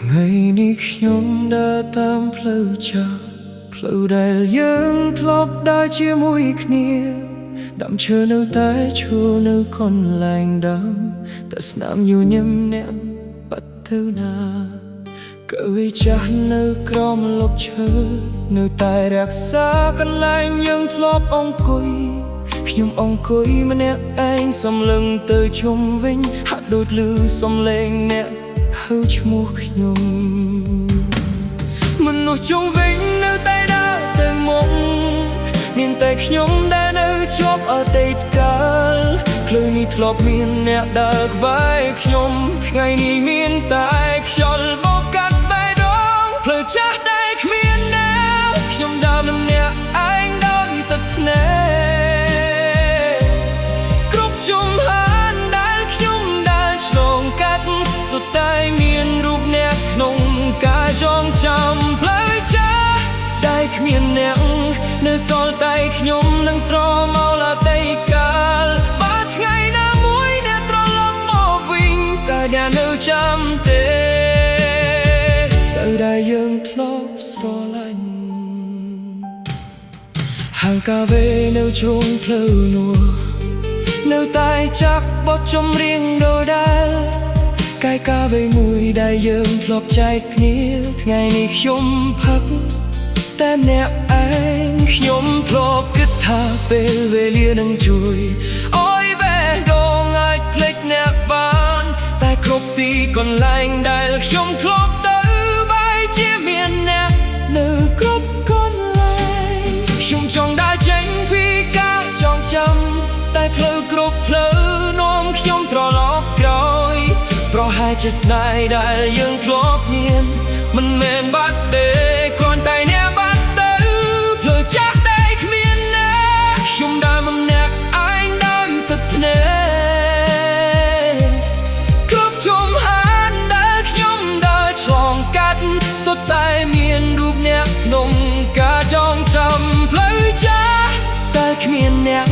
ថ្ងៃនេះខ្ញុំដើរតាមផ្លូវចាស់ផ្លូវដែលយើងធ្លាប់ដើរជាមួយគ្នាដើមឈើនៅតែឈរនៅកន្លែងដើមតែស្នាមញញឹមអ្នកបាត់ទៅណាក៏វិចាស់នៅក្រោមម្លប់ឈើនៅតែរក្សាកន្លែងយើងធ្លាប់អង្គុយខ្ញុំអង្គុយម្នាក់ឯងសំឡឹងទៅជុំវិញហាក់ដូចឮសំឡេងអ្នកហៅឈ្មោះខ្ញុំមនុស្សជុំវិញនៅតែដើរទៅមុខមានតែខ្ញុំដែលនៅជាប់អតីតកាលផ្លូវនេះធ្លាប់មានអ្នកដើរក្បែរខ្ញុំថ្ងៃនេះមានតែខ្យល់បោកកាត់បេះដូងផ្លូវចាស់ដែលគ្មានណាខ្ញុំដើរម្នាក់ឯងដោយទឹកភ្នែកគ្រប់ជំហានដែលខ្ញុំដើរឆ្លងកាត់សុទ្ធតែមានរូបអ្នកក្នុងការចងចាំផ្លូវចាស់ដែលគ្មានអ្នកនៅសល់តែខ្ញុំនឹងស្រមោលអតីតកាលបើថ្ងៃណាមួយអ្នកត្រឡប់មកវិញតើអ្នកនៅចាំទេផ្លូវដែលយើងធ្លាប់ស្រឡាញ់ហាងកាហ្វេនៅជ្រុងផ្លូវនោះនៅតែចាក់បទចម្រៀងដដែលកាយកាហ្វេមួយដែលយើងធ្លាប់ចែកគ្នាថ្ងៃនេះខ្ញុំផឹកតែម្នាក់ឯងខ្ញុំធ្លាប់គិតថាពេលវេលានឹងជួយអើយបេះដូងអាចភ្លេចអ្នកបានតែគ្រប់ទីកន្លែងដែលខ្ញុំធ្លាប់ទៅបែរជាមានអ្នកនៅគ្រប់កន្លែងខ្ញុំចង់ដើរចេញពីការចងចាំតែផ្លូវគ្រប់ផ្លូវនាំខ្ញុំត្រឡប់ក្រោយប្រហែលជាស្នេហ៍ដែលយើងធ្លាប់មានមិនមែនបាត់ទេគ្រាន់តែអ្នកបាត់ទៅផ្លូវចាស់តែគ្មានណាខ្ញុំដើរម្នាក់ឯងដោយទឹកភ្នែកគ្រប់ជំហានដែលខ្ញុំដើរឆ្លងកាត់សុទ្ធតែមានរូបអ្នកក្នុងការចងចាំផ្លូវចាស់តែគ្មានអ្នក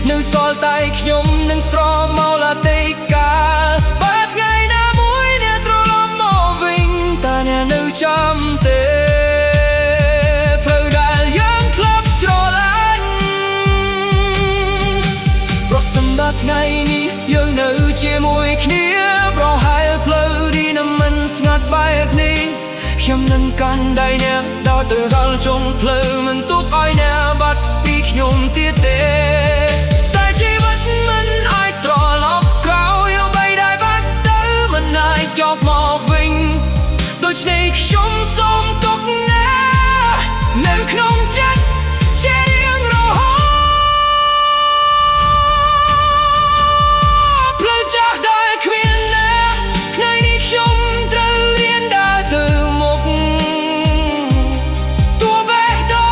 នៅសល់តែខ្ញុំនឹងស្រមោលអតីតកាលបើថ្ងៃណាមួយអ្នកត្រឡប់មកវិញតើអ្នកនៅចាំទេផ្លូវដែលយើងធ្លាប់ស្រឡាញ់ប្រសិនបើថ្ងៃនេះយើងនៅជាមួយគ្នាប្រហែលផ្លូវនេះនឹងមិនស្ងាត់បែបនេះខ្ញុំនឹងកាន់ដៃអ្នកដើរទៅដល់ចុងផ្លូវមិនទុកឲ្យអ្នកបាត់ពីខ្ញុំទៀតទេតែជីវិតមិនអាចត្រឡប់ក្រោយអ្វីដែលបាត់ទៅមិនអាចយកមកវិញដូច្នេះខ្ញុំសូមទុកណានៅក្នុងចិត្តជារៀងរហូតផ្លូវចាស់ដែលគ្មានណាថ្ងៃនេះខ្ញុំត្រូវរៀនដើរទៅមុខតួបេះដូ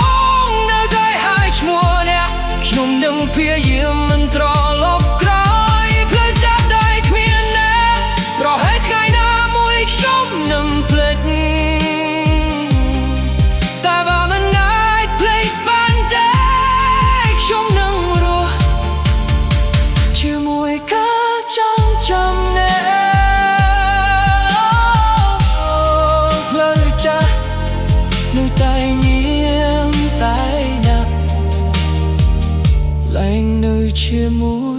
ងនៅតែហើយឈ្មោះអ្នកខ្ញុំនឹងព្យាយាមមិនត្រឡប់ក្រោយផ្លូវចាស់ដែលគ្មានណាប្រហែលថ្ងៃណាមួយខ្ញុំនឹងភ្លេចតែបើមិនអាចភ្លេចបានទេខ្ញុំនឹងរស់ជាមួយការចងចាំអ្នកផ្លូវចាស់នៅតែមានតែអ្នកឡើងនៅជាមួយ